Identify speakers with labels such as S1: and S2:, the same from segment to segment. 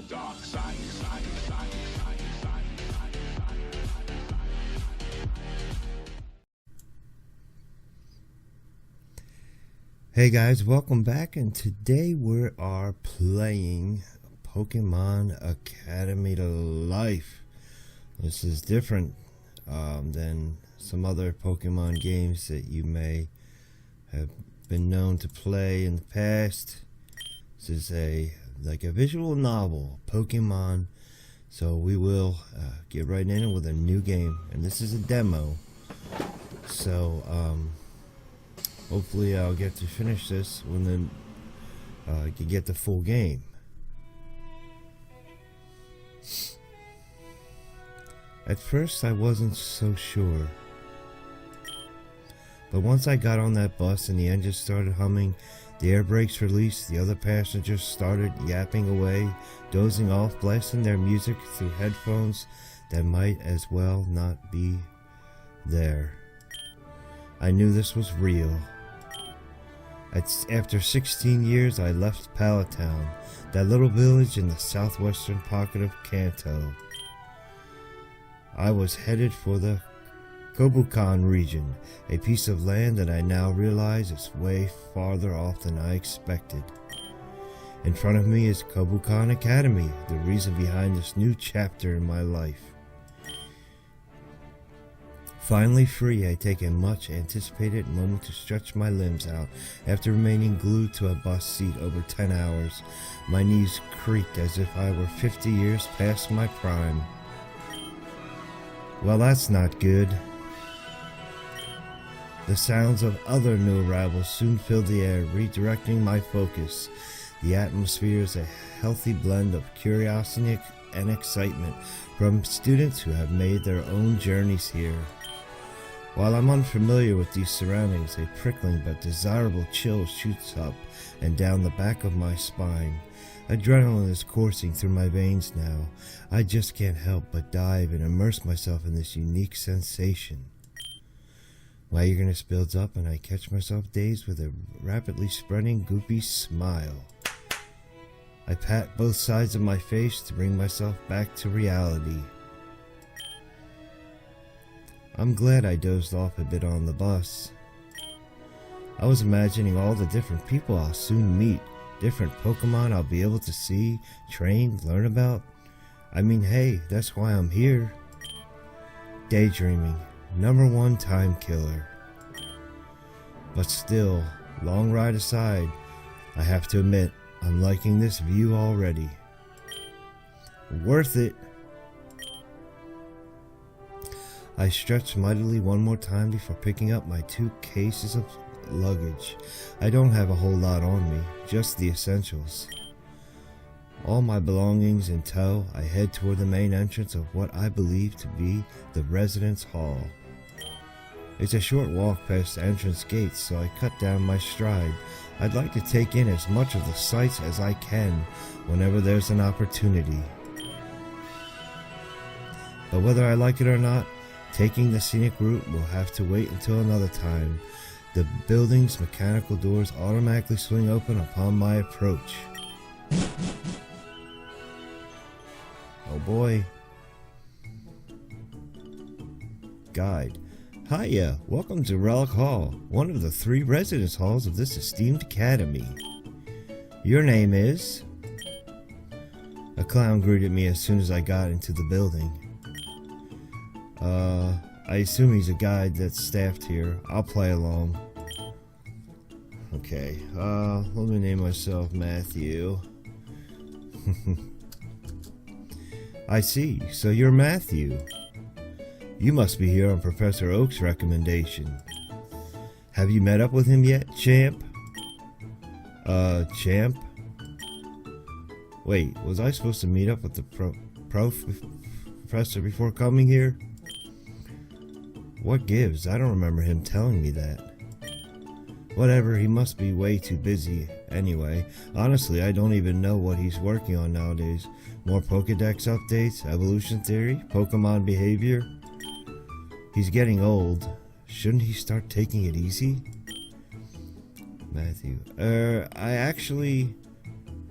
S1: the dark side.
S2: Hey guys, welcome back, and today we are playing Pokemon Academy to Life. This is different than some other Pokemon games that you may have been known to play in the past. This is like a visual novel, Pokemon. So we will get right in it with a new game, and this is a demo. So hopefully I'll get to finish this when then I can get the full game. At first I wasn't so sure, but once I got on that bus and the engine started humming, the air brakes released, the other passengers started yapping away, dozing off, blasting their music through headphones that might as well not be there. I knew this was real. After 16 years, I left Palatown, that little village in the southwestern pocket of Kanto. I was headed for the Kobukan region, a piece of land that I now realize is way farther off than I expected. In front of me is Kobukan Academy, the reason behind this new chapter in my life. Finally free, I take a much anticipated moment to stretch my limbs out. After remaining glued to a bus seat over 10 hours, my knees creaked as if I were 50 years past my prime. Well, that's not good. The sounds of other new arrivals soon filled the air, redirecting my focus. The atmosphere is a healthy blend of curiosity and excitement from students who have made their own journeys here. While I'm unfamiliar with these surroundings, a prickling but desirable chill shoots up and down the back of my spine. Adrenaline is coursing through my veins now. I just can't help but dive and immerse myself in this unique sensation. My eagerness builds up and I catch myself dazed with a rapidly spreading goopy smile. I pat both sides of my face to bring myself back to reality. I'm glad I dozed off a bit on the bus. I was imagining all the different people I'll soon meet, different Pokemon I'll be able to see, train, learn about. I mean, hey, that's why I'm here. Daydreaming, #1 time killer. But still, long ride aside, I have to admit, I'm liking this view already. Worth it. I stretched mightily one more time before picking up my 2 cases of luggage. I don't have a whole lot on me, just the essentials. All my belongings in tow, I head toward the main entrance of what I believe to be the residence hall. It's a short walk past the entrance gates, so I cut down my stride. I'd like to take in as much of the sights as I can whenever there's an opportunity. But whether I like it or not, taking the scenic route will have to wait until another time. The building's mechanical doors automatically swing open upon my approach. Oh boy. Guide. Hiya, welcome to Relic Hall, one of the 3 residence halls of this esteemed academy. Your name is? A clown greeted me as soon as I got into the building. I assume he's a guide that's staffed here. I'll play along. Okay, let me name myself Matthew. I see, so you're Matthew. You must be here on Professor Oak's recommendation. Have you met up with him yet, champ? Champ? Wait, was I supposed to meet up with the professor before coming here? What gives? I don't remember him telling me that. Whatever, he must be way too busy anyway. Honestly, I don't even know what he's working on nowadays. More Pokedex updates, evolution theory, Pokemon behavior. He's getting old. Shouldn't he start taking it easy? Matthew. I actually...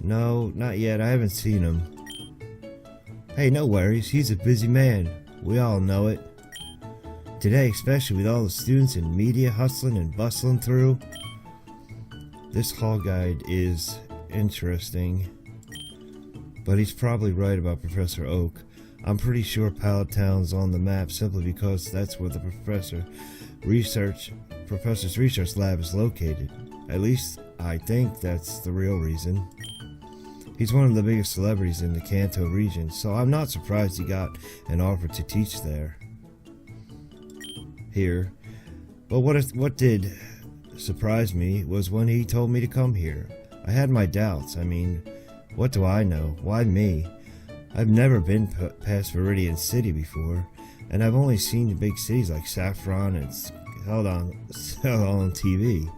S2: No, not yet. I haven't seen him. Hey, no worries, he's a busy man. We all know it. Today, especially with all the students and media hustling and bustling through. This hall guide is interesting. But he's probably right about Professor Oak. I'm pretty sure Pallet Town's on the map simply because that's where the professor's research lab is located. At least, I think that's the real reason. He's one of the biggest celebrities in the Kanto region, so I'm not surprised he got an offer to teach there. Here. But what did surprise me was when he told me to come here. I had my doubts. I mean, what do I know? Why me? I've never been past Viridian City before, and I've only seen the big cities like Saffron and held on TV.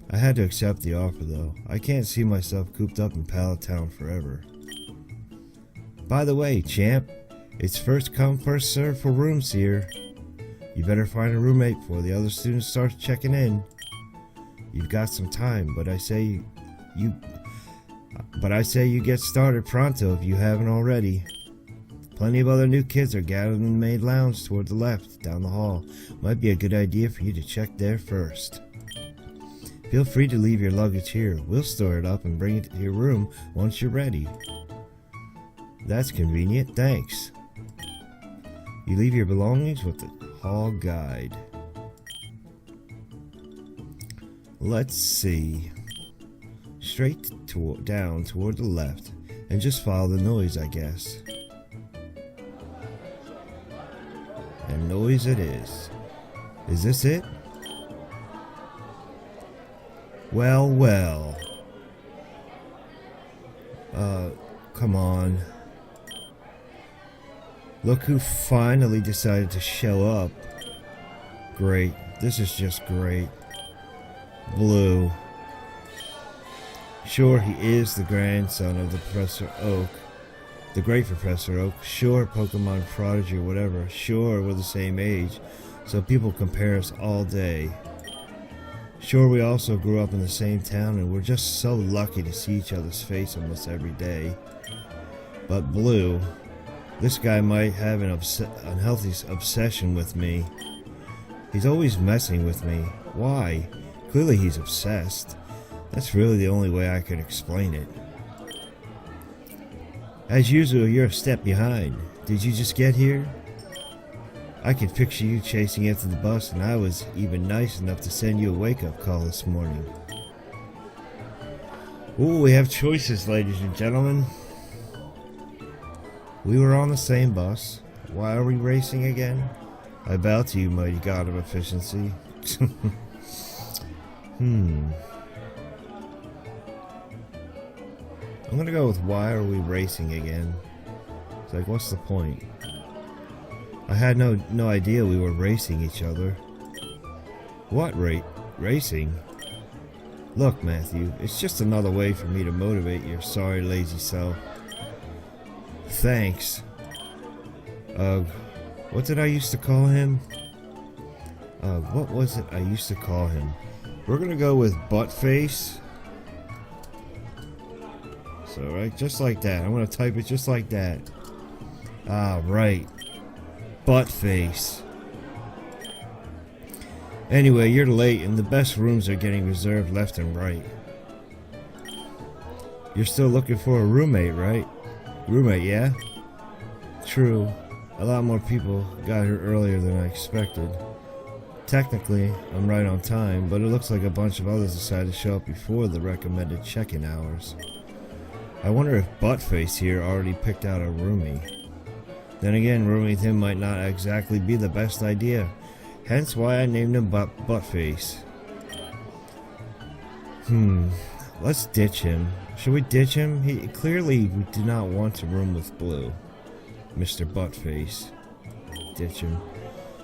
S2: I had to accept the offer though. I can't see myself cooped up in Pallet Town forever. By the way, champ, it's first come first serve for rooms here. You better find a roommate before the other students start checking in. You've got some time, but I say you get started pronto if you haven't already. Plenty of other new kids are gathered in the main lounge toward the left, down the hall. Might be a good idea for you to check there first. Feel free to leave your luggage here. We'll store it up and bring it to your room once you're ready. That's convenient, thanks. You leave your belongings with the hall guide. Let's see. Straight down toward the left, and just follow the noise, I guess. And noise it is. Is this it? Well, well. Come on. Look who finally decided to show up. Great. This is just great. Blue. Sure, he is the grandson of the Professor Oak. The great Professor Oak. Sure, Pokemon prodigy or whatever. Sure, we're the same age, so people compare us all day. Sure, we also grew up in the same town and we're just so lucky to see each other's face almost every day. But Blue, this guy might have an unhealthy obsession with me. He's always messing with me. Why? Clearly he's obsessed. That's really the only way I can explain it. As usual, you're a step behind. Did you just get here? I could picture you chasing after the bus, and I was even nice enough to send you a wake-up call this morning. Ooh, we have choices, ladies and gentlemen. We were on the same bus. Why are we racing again? I bow to you, mighty god of efficiency. I'm gonna go with why are we racing again? It's like, what's the point? I had no idea we were racing each other. What racing? Look, Matthew, it's just another way for me to motivate your sorry, lazy self. Thanks. What did I used to call him? What was it I used to call him? We're gonna go with Buttface. So, right, just like that. I'm gonna type it just like that. Ah, right. Buttface. Anyway, you're late and the best rooms are getting reserved left and right. You're still looking for a roommate, right? Roommate, yeah? True. A lot more people got here earlier than I expected. Technically, I'm right on time, but it looks like a bunch of others decided to show up before the recommended check-in hours. I wonder if Buttface here already picked out a roomie. Then again, rooming with him might not exactly be the best idea. Hence why I named him Buttface. Let's ditch him. Should we ditch him? He clearly did not want to room with Blue. Mr. Buttface. Ditch him.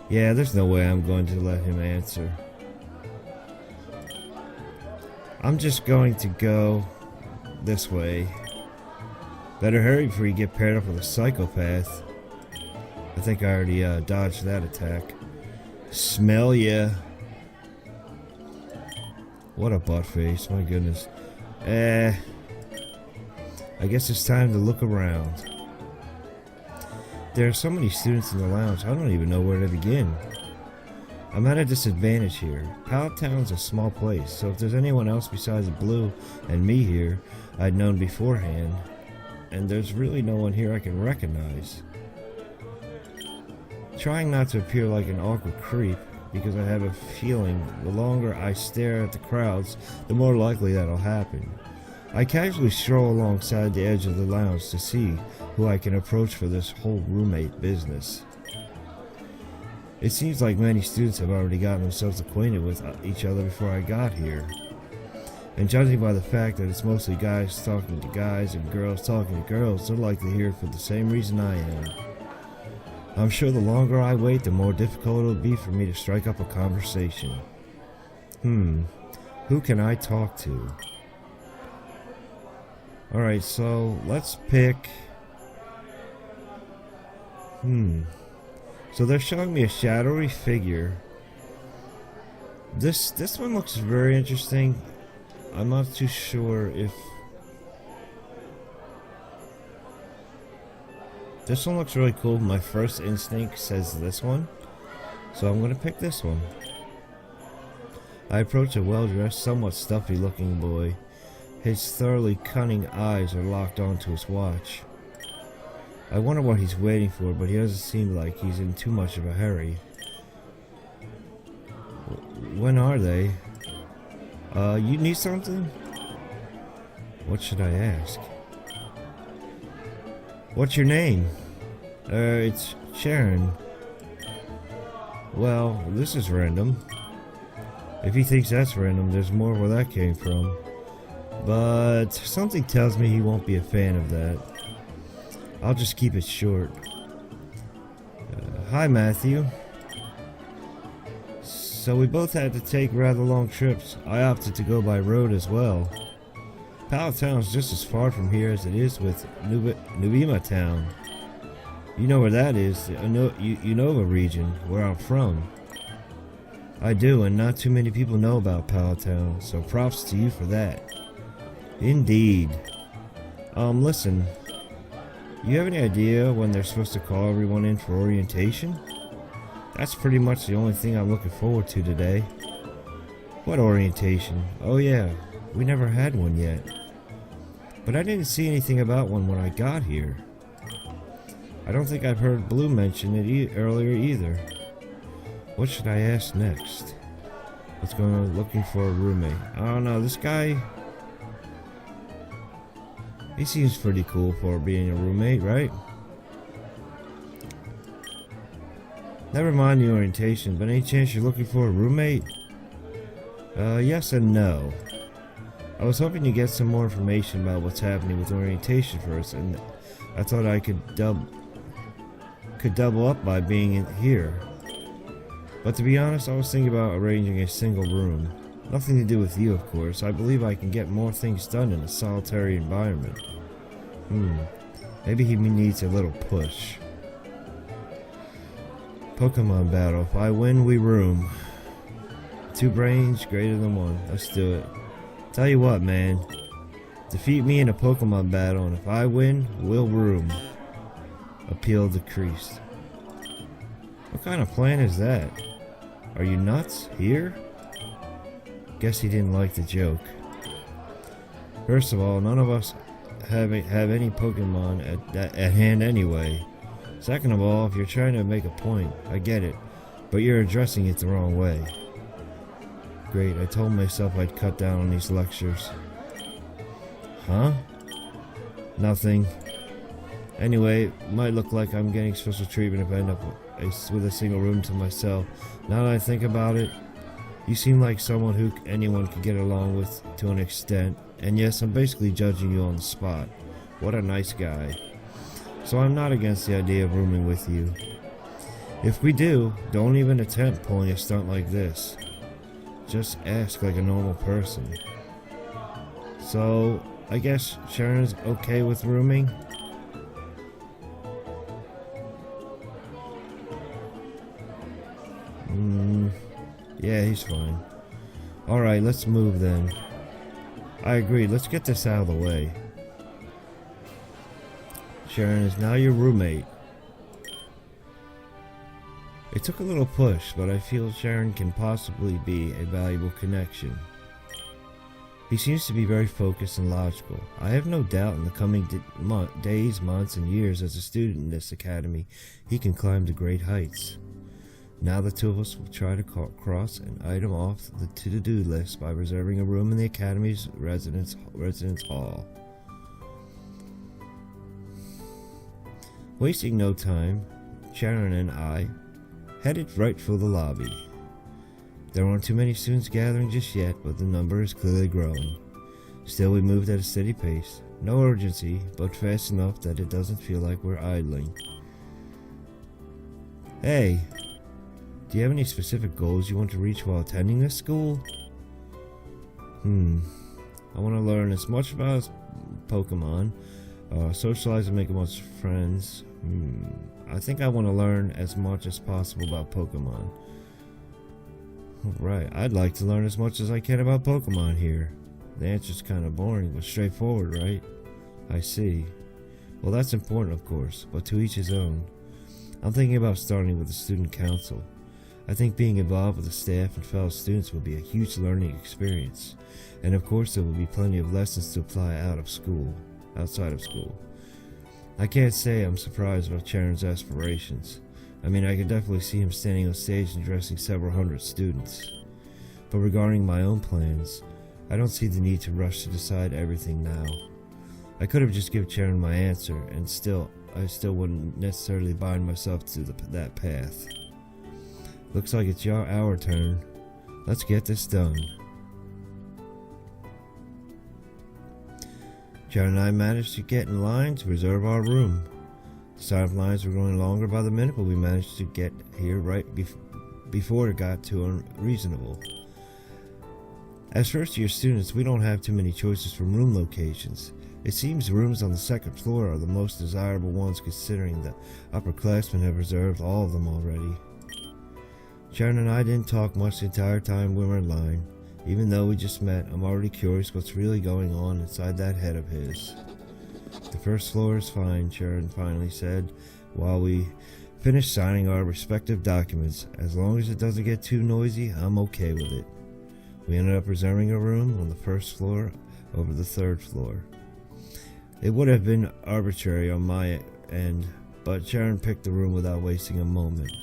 S2: Yeah, there's no way I'm going to let him answer. I'm just going to go this way. Better hurry before you get paired up with a psychopath. I think I already dodged that attack. Smell ya. What a Buttface, my goodness. I guess it's time to look around. There are so many students in the lounge, I don't even know where to begin. I'm at a disadvantage here. Pallet Town's a small place, so if there's anyone else besides Blue and me here, I'd known beforehand. And there's really no one here I can recognize. Trying not to appear like an awkward creep, because I have a feeling the longer I stare at the crowds, the more likely that'll happen. I casually stroll alongside the edge of the lounge to see who I can approach for this whole roommate business. It seems like many students have already gotten themselves acquainted with each other before I got here. And judging by the fact that it's mostly guys talking to guys and girls talking to girls, they're likely here for the same reason I am. I'm sure the longer I wait, the more difficult it'll be for me to strike up a conversation. Who can I talk to? Alright, so let's pick... So they're showing me a shadowy figure. This one looks very interesting. I'm not too sure if... This one looks really cool. My first instinct says this one, so I'm gonna pick this one. I approach a well-dressed, somewhat stuffy looking boy. His thoroughly cunning eyes are locked onto his watch. I wonder what he's waiting for, but he doesn't seem like he's in too much of a hurry. When are they? You need something? What should I ask? What's your name? It's Sharon. Well, this is random. If he thinks that's random, there's more where that came from. But something tells me he won't be a fan of that. I'll just keep it short. Hi, Matthew. So we both had to take rather long trips. I opted to go by road as well. Pallet Town's just as far from here as it is with Nuima Town. You know where that is, the Unova region, where I'm from. I do, and not too many people know about Pallet Town, so props to you for that. Indeed. Listen. You have any idea when they're supposed to call everyone in for orientation? That's pretty much the only thing I'm looking forward to today. What orientation? Oh yeah, we never had one yet. But I didn't see anything about one when I got here. I don't think I've heard Blue mention it earlier either. What should I ask next? Let's go looking for a roommate. I don't know, this guy... He seems pretty cool for being a roommate, right? Never mind the orientation, but any chance you're looking for a roommate? Yes and no. I was hoping to get some more information about what's happening with orientation first, and I thought I could double up by being in here. But to be honest, I was thinking about arranging a single room. Nothing to do with you, of course. I believe I can get more things done in a solitary environment. Maybe he needs a little push. Pokemon battle. If I win, we room. 2 brains greater than 1. Let's do it. Tell you what, man. Defeat me in a Pokemon battle, and if I win, we'll room. Appeal decreased. What kind of plan is that? Are you nuts? Here? Guess he didn't like the joke. First of all, none of us have any Pokemon at hand anyway. Second of all, if you're trying to make a point, I get it, but you're addressing it the wrong way. Great, I told myself I'd cut down on these lectures. Huh? Nothing. Anyway, might look like I'm getting special treatment if I end up with a single room to myself. Now that I think about it, you seem like someone who anyone could get along with to an extent. And yes, I'm basically judging you on the spot. What a nice guy. So I'm not against the idea of rooming with you. If we do, don't even attempt pulling a stunt like this. Just ask like a normal person. So, I guess Sharon's okay with rooming? Yeah, he's fine. Alright, let's move then. I agree, let's get this out of the way. Sharon is now your roommate. It took a little push, but I feel Sharon can possibly be a valuable connection. He seems to be very focused and logical. I have no doubt in the coming days, months, and years as a student in this academy, he can climb to great heights. Now the two of us will try to cross an item off the to-do list by reserving a room in the academy's residence hall. Wasting no time, Sharon and I headed right for the lobby. There aren't too many students gathering just yet, but the number is clearly growing. Still, we moved at a steady pace. No urgency, but fast enough that it doesn't feel like we're idling. Hey, do you have any specific goals you want to reach while attending this school? I want to learn as much about Pokemon, socialize and make a bunch of friends. I think I want to learn as much as possible about Pokemon. Right, I'd like to learn as much as I can about Pokemon here. The answer's kind of boring, but straightforward, right? I see. Well, that's important, of course, but to each his own. I'm thinking about starting with the student council. I think being involved with the staff and fellow students will be a huge learning experience. And of course, there will be plenty of lessons to apply outside of school. I can't say I'm surprised about Sharon's aspirations. I mean, I can definitely see him standing on stage and addressing several hundred students. But regarding my own plans, I don't see the need to rush to decide everything now. I could have just given Sharon my answer, and I still wouldn't necessarily bind myself to that path. Looks like it's our turn. Let's get this done. Sharon and I managed to get in line to reserve our room. The sign-up lines were growing longer by the minute, but we managed to get here right before it got too unreasonable. As first-year students, we don't have too many choices from room locations. It seems rooms on the second floor are the most desirable ones, considering the upperclassmen have reserved all of them already. Sharon and I didn't talk much the entire time we were in line. Even though we just met, I'm already curious what's really going on inside that head of his. The first floor is fine, Sharon finally said, while we finished signing our respective documents. As long as it doesn't get too noisy, I'm okay with it. We ended up reserving a room on the first floor over the third floor. It would have been arbitrary on my end, but Sharon picked the room without wasting a moment.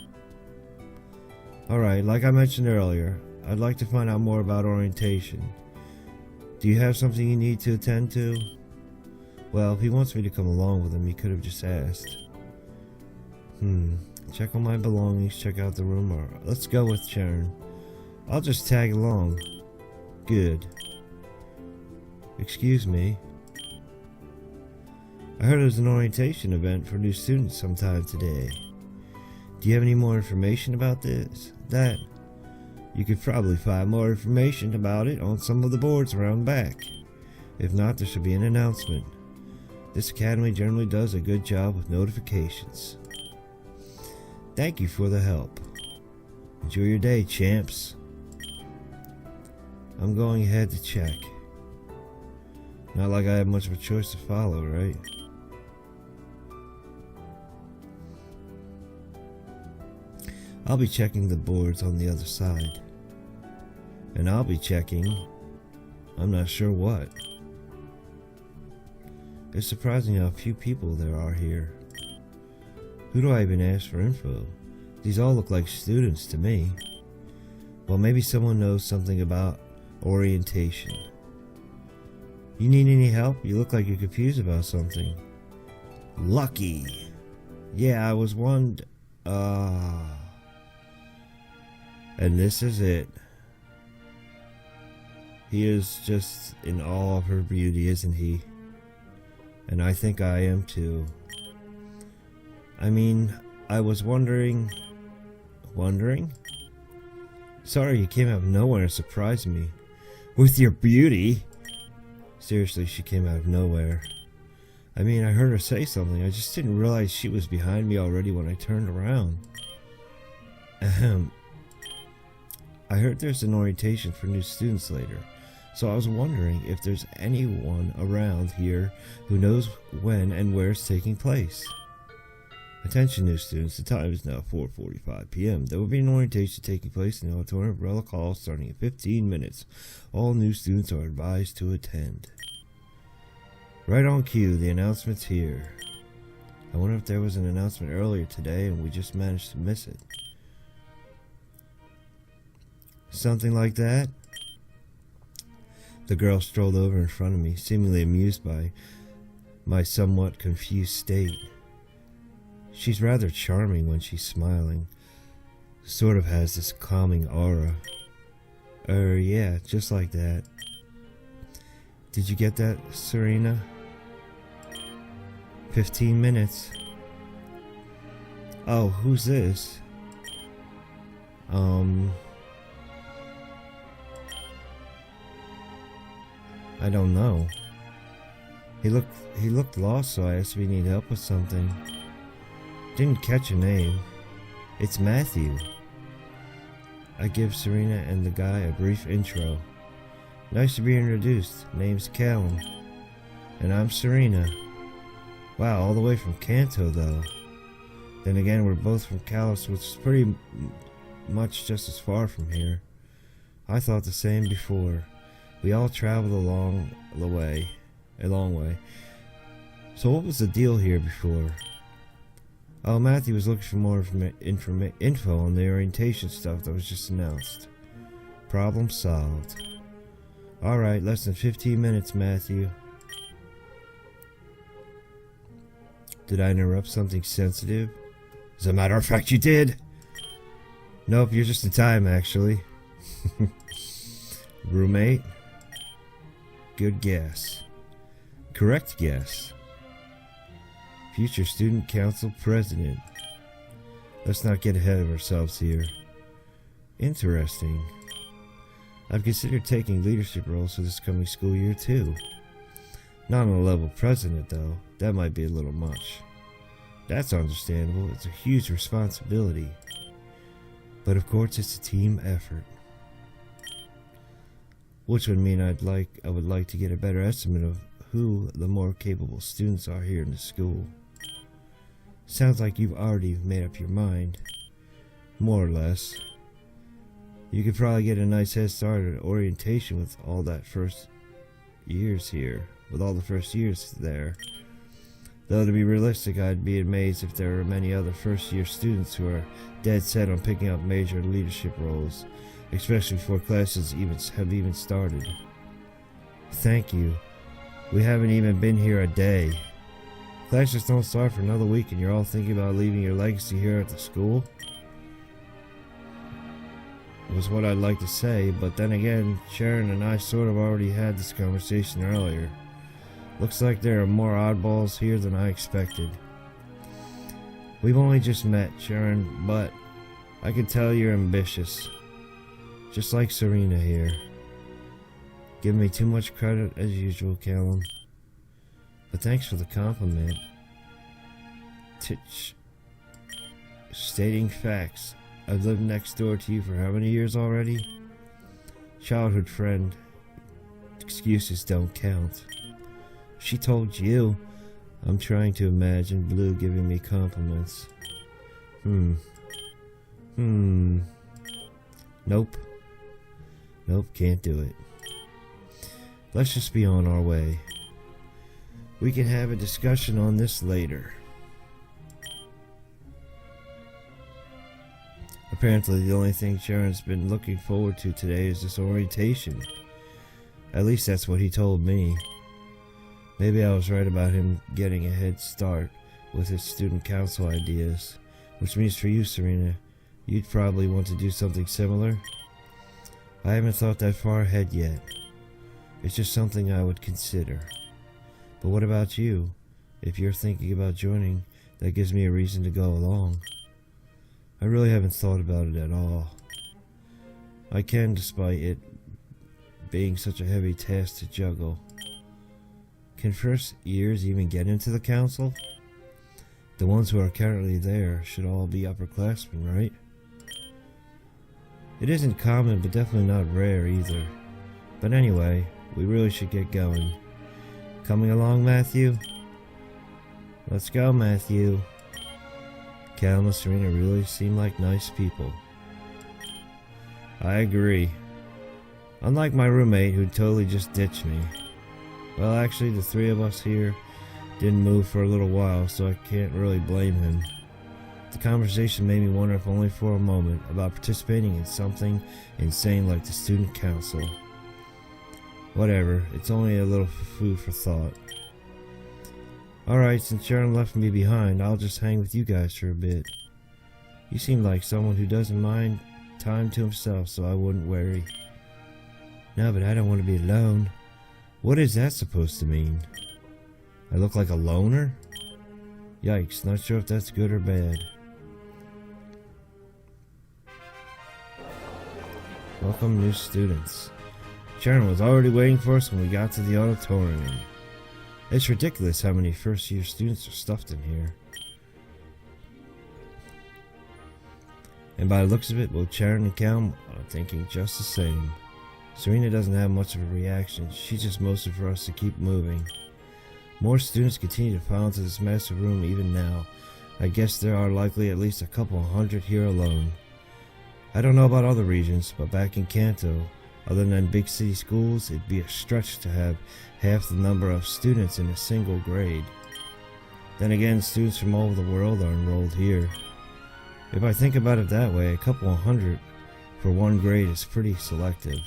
S2: Alright, like I mentioned earlier, I'd like to find out more about orientation. Do you have something you need to attend to? Well, if he wants me to come along with him, he could have just asked. Check on my belongings, check out the room, or let's go with Sharon. I'll just tag along. Good. Excuse me. I heard there's an orientation event for new students sometime today. Do you have any more information about that? You could probably find more information about it on some of the boards around back. If not, there should be an announcement. This academy generally does a good job with notifications. Thank you for the help. Enjoy your day, champs. I'm going ahead to check. Not like I have much of a choice to follow, right? I'll be checking the boards on the other side. And I'll be checking, I'm not sure what. It's surprising how few people there are here. Who do I even ask for info? These all look like students to me. Well, maybe someone knows something about orientation. You need any help? You look like you're confused about something. Lucky. Yeah, I was wondering. And this is it. He is just in awe of her beauty, isn't he? And I think I am too. I mean, I was wondering? Sorry, you came out of nowhere and surprised me. With your beauty? Seriously, she came out of nowhere. I mean, I heard her say something. I just didn't realize she was behind me already when I turned around. Ahem. I heard there's an orientation for new students later, so I was wondering if there's anyone around here who knows when and where it's taking place. Attention new students, the time is now 4:45 p.m. There will be an orientation taking place in the auditorium of Relic Hall starting in 15 minutes. All new students are advised to attend. Right on cue, the announcement's here. I wonder if there was an announcement earlier today and we just managed to miss it. Something like that? The girl strolled over in front of me, seemingly amused by my somewhat confused state. She's rather charming when she's smiling. Sort of has this calming aura. Yeah, just like that. Did you get that, Serena? 15 minutes. Oh, who's this? I don't know. He looked lost, so I asked if he needed help with something. Didn't catch a name. It's Matthew. I give Serena and the guy a brief intro. Nice to be introduced. Name's Callum. And I'm Serena. Wow, all the way from Kanto though. Then again, we're both from Kalos, which is pretty much just as far from here. I thought the same before. We all traveled a long way. So what was the deal here before? Oh, Matthew was looking for more info on the orientation stuff that was just announced. Problem solved. Alright, less than 15 minutes, Matthew. Did I interrupt something sensitive? As a matter of fact, you did! Nope, you're just in time, actually. Roommate? Good guess. Correct guess. Future Student Council President. Let's not get ahead of ourselves here. Interesting. I've considered taking leadership roles for this coming school year too. Not on the level of president though. That might be a little much. That's understandable. It's a huge responsibility. But of course it's a team effort. Which would mean I would like to get a better estimate of who the more capable students are here in the school. Sounds like you've already made up your mind. More or less. You could probably get a nice head start at orientation with all that first years here. With all the first years there. Though to be realistic, I'd be amazed if there were many other first year students who are dead set on picking up major leadership roles. Especially before classes have even started. Thank you. We haven't even been here a day. Classes don't start for another week and you're all thinking about leaving your legacy here at the school? Was what I'd like to say, but then again, Sharon and I sort of already had this conversation earlier. Looks like there are more oddballs here than I expected. We've only just met, Sharon, but I can tell you're ambitious. Just like Serena here. Give me too much credit as usual, Callum. But thanks for the compliment. Titch. Stating facts. I've lived next door to you for how many years already? Childhood friend. Excuses don't count. She told you. I'm trying to imagine Blue giving me compliments. Nope. Nope, can't do it. Let's just be on our way. We can have a discussion on this later. Apparently the only thing Sharon's been looking forward to today is this orientation. At least that's what he told me. Maybe I was right about him getting a head start with his student council ideas. Which means for you, Serena, you'd probably want to do something similar. I haven't thought that far ahead yet. It's just something I would consider. But what about you? If you're thinking about joining, that gives me a reason to go along. I really haven't thought about it at all. I can, despite it being such a heavy task to juggle. Can first years even get into the council? The ones who are currently there should all be upperclassmen, right? It isn't common, but definitely not rare either. But anyway, we really should get going. Coming along, Matthew? Let's go, Matthew. Cal and Serena really seem like nice people. I agree. Unlike my roommate who totally just ditched me. Well, actually, the three of us here didn't move for a little while, so I can't really blame him. The conversation made me wonder, if only for a moment, about participating in something insane like the student council. Whatever, it's only a little food for thought. Alright, since Sharon left me behind, I'll just hang with you guys for a bit. You seem like someone who doesn't mind time to himself, so I wouldn't worry. No, but I don't want to be alone. What is that supposed to mean? I look like a loner? Yikes, not sure if that's good or bad. Welcome new students. Sharon was already waiting for us when we got to the auditorium. It's ridiculous how many first year students are stuffed in here. And by the looks of it, both Sharon and Cal are thinking just the same. Serena doesn't have much of a reaction, she's just mostly for us to keep moving. More students continue to file into this massive room even now. I guess there are likely at least a couple hundred here alone. I don't know about other regions, but back in Kanto, other than big city schools, it'd be a stretch to have half the number of students in a single grade. Then again, students from all over the world are enrolled here. If I think about it that way, a couple hundred for one grade is pretty selective.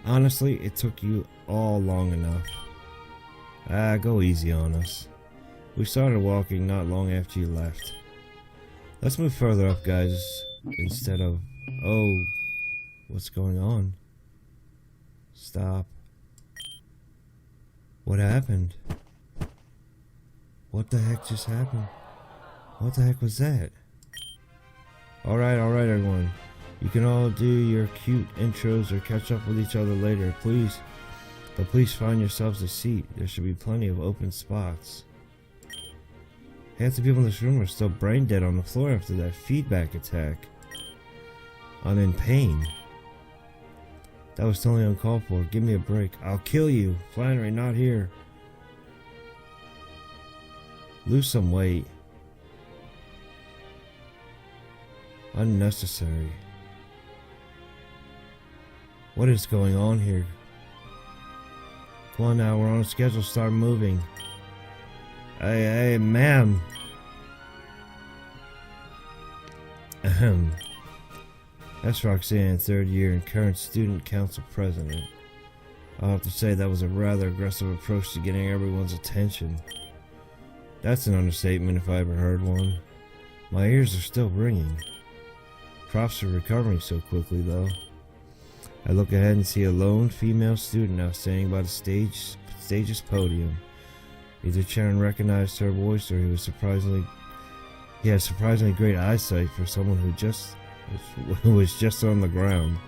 S2: Honestly, it took you all long enough. Go easy on us. We started walking not long after you left. Let's move further up, guys, instead of... Oh, what's going on? Stop. What happened? What the heck just happened? What the heck was that? Alright, everyone. You can all do your cute intros or catch up with each other later, please. But please find yourselves a seat. There should be plenty of open spots. Half the people in this room are still brain dead on the floor after that feedback attack. I'm in pain. That was totally uncalled for. Give me a break. I'll kill you. Flannery, not here. Lose some weight. Unnecessary. What is going on here? Come on now, we're on a schedule. Start moving. Hey, ma'am. Ahem. That's Roxanne, third year and current student council president. I'll have to say that was a rather aggressive approach to getting everyone's attention. That's an understatement if I ever heard one. My ears are still ringing. Props for recovering so quickly, though. I look ahead and see a lone female student now standing by the stage's podium. Either Sharon recognized her voice, or he had surprisingly great eyesight for someone who was just on the ground.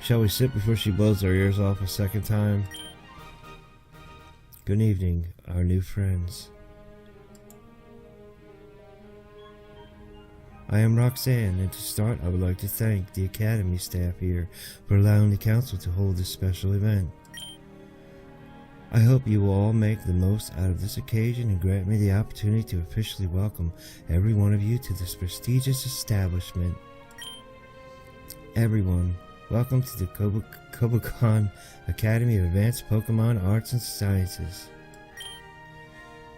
S2: Shall we sit before she blows our ears off a second time? Good evening, our new friends. I am Roxanne, and to start, I would like to thank the Academy staff here for allowing the Council to hold this special event. I hope you will all make the most out of this occasion and grant me the opportunity to officially welcome every one of you to this prestigious establishment. Everyone, welcome to the Kobukan Academy of Advanced Pokemon Arts and Sciences.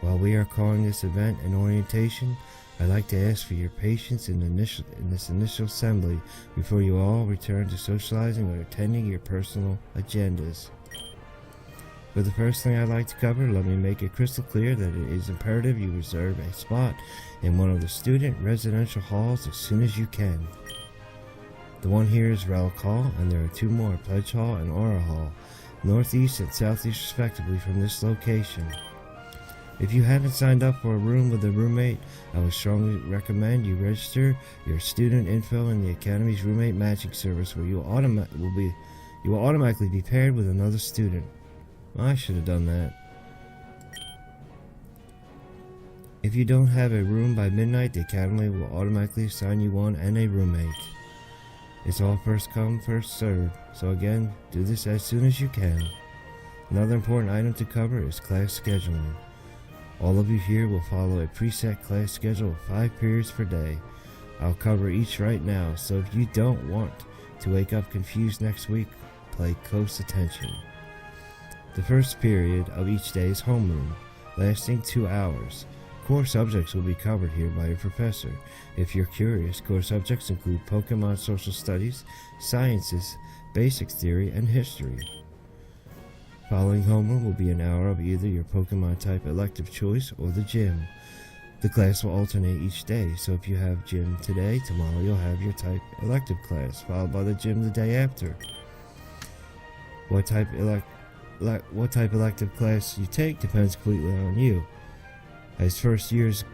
S2: While we are calling this event an orientation, I'd like to ask for your patience in this initial assembly before you all return to socializing or attending your personal agendas. For the first thing I'd like to cover, let me make it crystal clear that it is imperative you reserve a spot in one of the student residential halls as soon as you can. The one here is Relic Hall, and there are two more, Pledge Hall and Aura Hall, northeast and southeast respectively from this location. If you haven't signed up for a room with a roommate, I would strongly recommend you register your student info in the Academy's roommate matching service, where you will automatically be paired with another student. I should have done that. If you don't have a room by midnight, the Academy will automatically assign you one and a roommate. It's all first come, first served, so again, do this as soon as you can. Another important item to cover is class scheduling. All of you here will follow a preset class schedule of 5 periods per day. I'll cover each right now, so if you don't want to wake up confused next week, pay close attention. The first period of each day is homeroom, lasting 2 hours. Core subjects will be covered here by your professor. If you're curious, core subjects include Pokemon social studies, sciences, basic theory, and history. Following homeroom will be an hour of either your Pokemon type elective choice or the gym. The class will alternate each day, so if you have gym today, tomorrow you'll have your type elective class, followed by the gym the day after. What type elective class you take depends completely on you. As first years,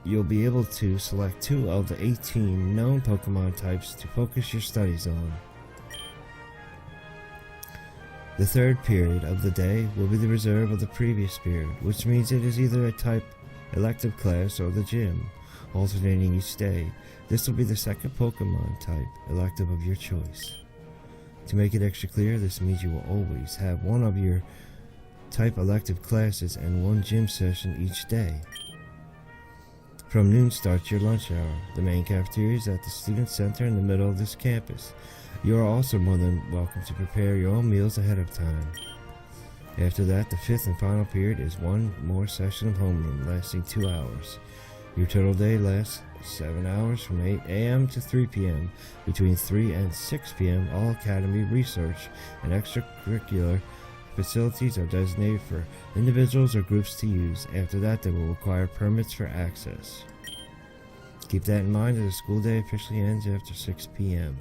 S2: you'll be able to select 2 of the 18 known Pokemon types to focus your studies on. The third period of the day will be the reserve of the previous period, which means it is either a type elective class or the gym, alternating each day. This will be the second Pokemon type elective of your choice. To make it extra clear, this means you will always have one of your type elective classes and 1 gym session each day. From noon starts your lunch hour. The main cafeteria is at the student center in the middle of this campus. You are also more than welcome to prepare your own meals ahead of time. After that, the 5th and final period is 1 more session of homeroom, lasting 2 hours. Your total day lasts 7 hours from 8 a.m. to 3 p.m. Between 3 and 6 p.m., all academy research and extracurricular facilities are designated for individuals or groups to use. After that, they will require permits for access. Keep that in mind as the school day officially ends after 6 p.m.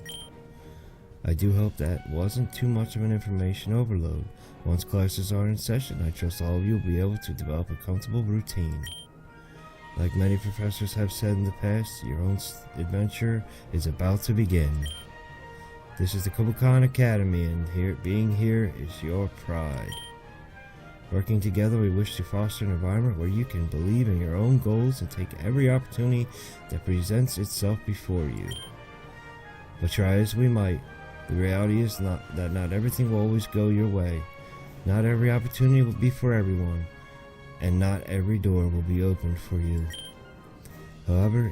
S2: I do hope that wasn't too much of an information overload. Once classes are in session, I trust all of you will be able to develop a comfortable routine. Like many professors have said in the past, your own adventure is about to begin. This is the Kobukan Academy, and being here is your pride. Working together, we wish to foster an environment where you can believe in your own goals and take every opportunity that presents itself before you. But try as we might, the reality is that not everything will always go your way. Not every opportunity will be for everyone, and not every door will be opened for you. However,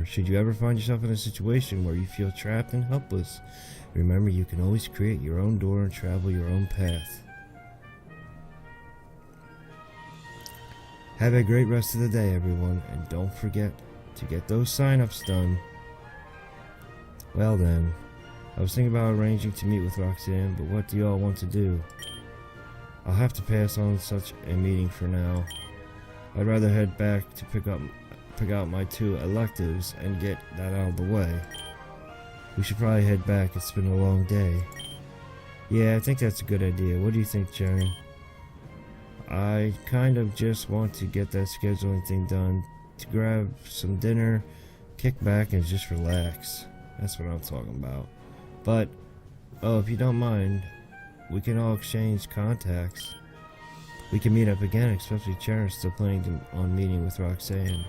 S2: should you ever find yourself in a situation where you feel trapped and helpless, remember you can always create your own door and travel your own path. Have a great rest of the day, everyone, and don't forget to get those sign-ups done. Well then, I was thinking about arranging to meet with Roxanne, but what do you all want to do? I'll have to pass on such a meeting for now. I'd rather head back to pick out my 2 electives and get that out of the way. We should probably head back, it's been a long day. Yeah, I think that's a good idea. What do you think, Sharon? I kind of just want to get that scheduling thing done, to grab some dinner, kick back, and just relax. That's what I'm talking about. But, if you don't mind, we can all exchange contacts. We can meet up again, especially Sharon's still planning on meeting with Roxanne.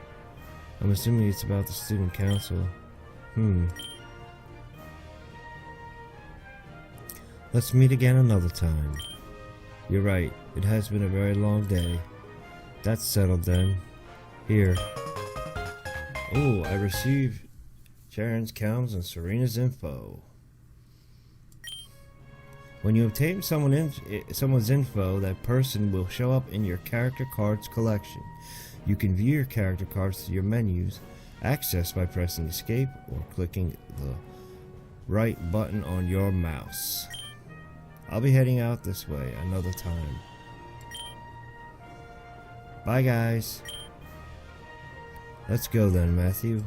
S2: I'm assuming it's about the student council. Let's meet again another time. You're right, it has been a very long day. That's settled then. Here. Oh, I received Sharon's comms and Serena's info. When you obtain someone's info, that person will show up in your character cards collection. You can view your character cards through your menus, accessed by pressing escape or clicking the right button on your mouse. I'll be heading out this way another time. Bye guys. Let's go then, Matthew.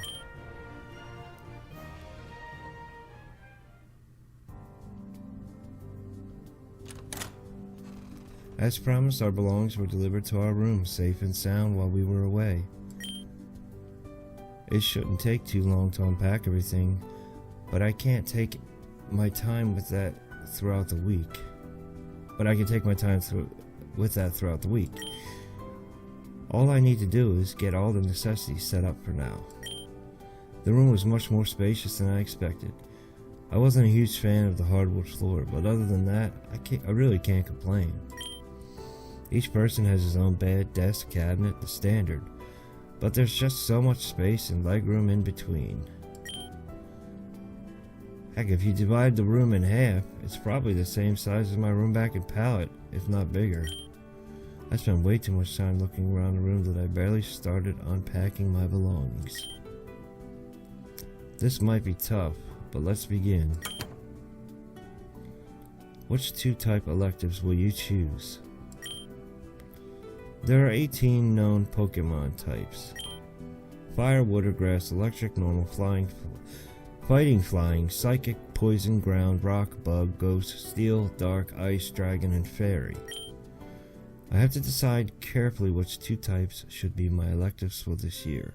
S2: As promised, our belongings were delivered to our room safe and sound while we were away. It shouldn't take too long to unpack everything, but I can't take my time with that throughout the week. Throughout the week. All I need to do is get all the necessities set up for now. The room was much more spacious than I expected. I wasn't a huge fan of the hardwood floor, but other than that, I really can't complain. Each person has his own bed, desk, cabinet, the standard. But there's just so much space and legroom in between. Heck, if you divide the room in half, it's probably the same size as my room back in Pallet, if not bigger. I spent way too much time looking around the room that I barely started unpacking my belongings. This might be tough, but let's begin. Which 2-type electives will you choose? There are 18 known Pokemon types. Fire, water, grass, electric, normal, flying, fighting, flying, psychic, poison, ground, rock, bug, ghost, steel, dark, ice, dragon, and fairy. I have to decide carefully which 2 types should be my electives for this year.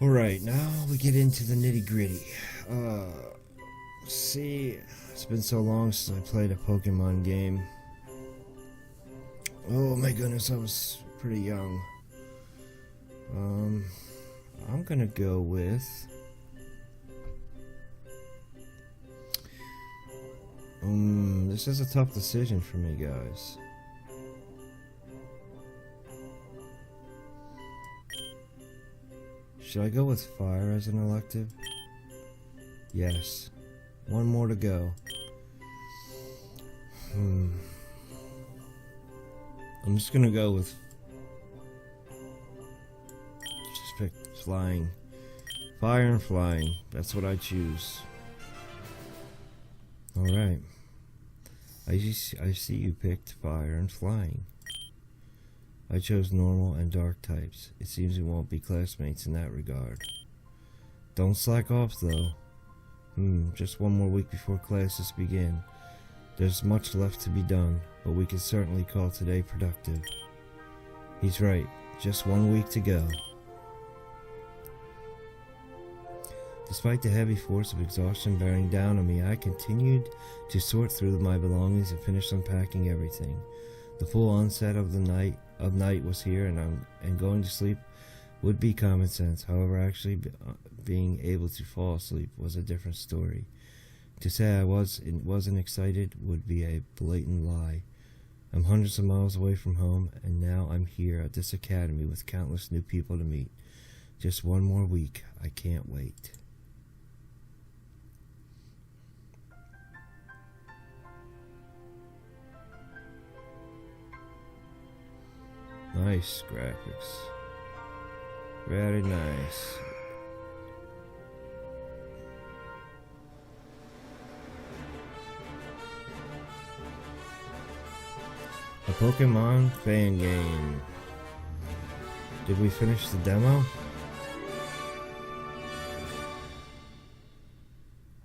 S2: Alright, now we get into the nitty gritty. See, it's been so long since I played a Pokemon game. Oh my goodness, I was pretty young. I'm gonna go with this is a tough decision for me, guys. Should I go with fire as an elective? Yes. One more to go. I'm just gonna go with pick flying. Fire and flying. That's what I choose. Alright. I see you picked fire and flying. I chose normal and dark types. It seems we won't be classmates in that regard. Don't slack off though. Just one more week before classes begin. There's much left to be done, but we can certainly call today productive. He's right. Just 1 week to go. Despite the heavy force of exhaustion bearing down on me, I continued to sort through my belongings and finish unpacking everything. The full onset of the night was here, and going to sleep would be common sense. However, actually being able to fall asleep was a different story. To say I wasn't excited would be a blatant lie. I'm hundreds of miles away from home, and now I'm here at this academy with countless new people to meet. Just 1 more week. I can't wait. Nice graphics. Very nice. A Pokemon fan game. Did we finish the demo?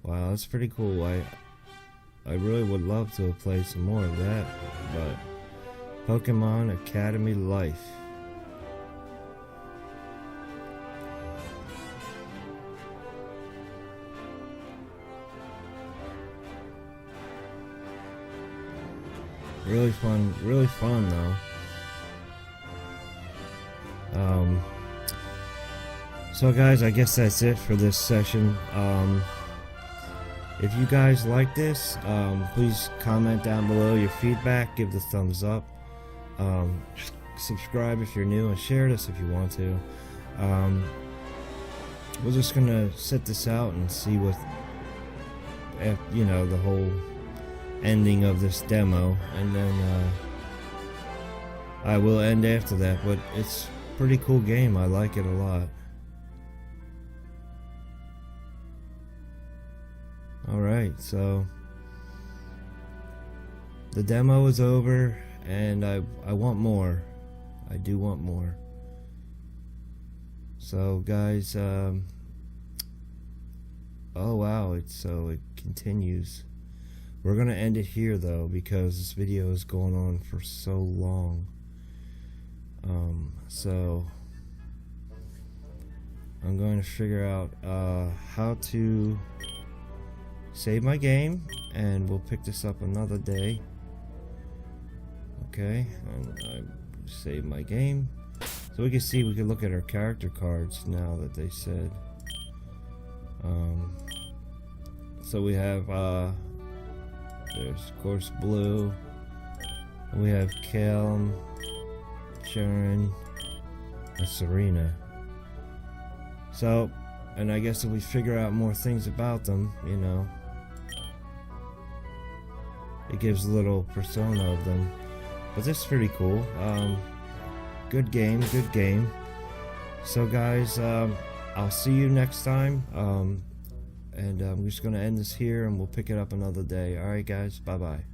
S2: Wow, that's pretty cool. I really would love to have played some more of that, but Pokemon Academy Life. Really fun though. So guys, I guess that's it for this session. If you guys like this, please comment down below your feedback, give the thumbs up. Subscribe if you're new, and share this if you want to. We're just gonna sit this out and see what, you know, the whole ending of this demo, and then I will end after that. But it's a pretty cool game. I like it a lot. Alright, so the demo is over, and I want more. I do want more. So guys, oh wow, it continues. We're gonna end it here though, because this video is going on for so long. So I'm going to figure out how to save my game, and we'll pick this up another day. Okay, and I save my game, so we can look at our character cards now that they said. So we have There's of course Blue. And we have Kelm, Sharon, and Serena. So, and I guess if we figure out more things about them, you know, it gives a little persona of them. But this is pretty cool. Good game, good game. So guys, I'll see you next time. And I'm just gonna end this here, and we'll pick it up another day. Alright guys, bye bye.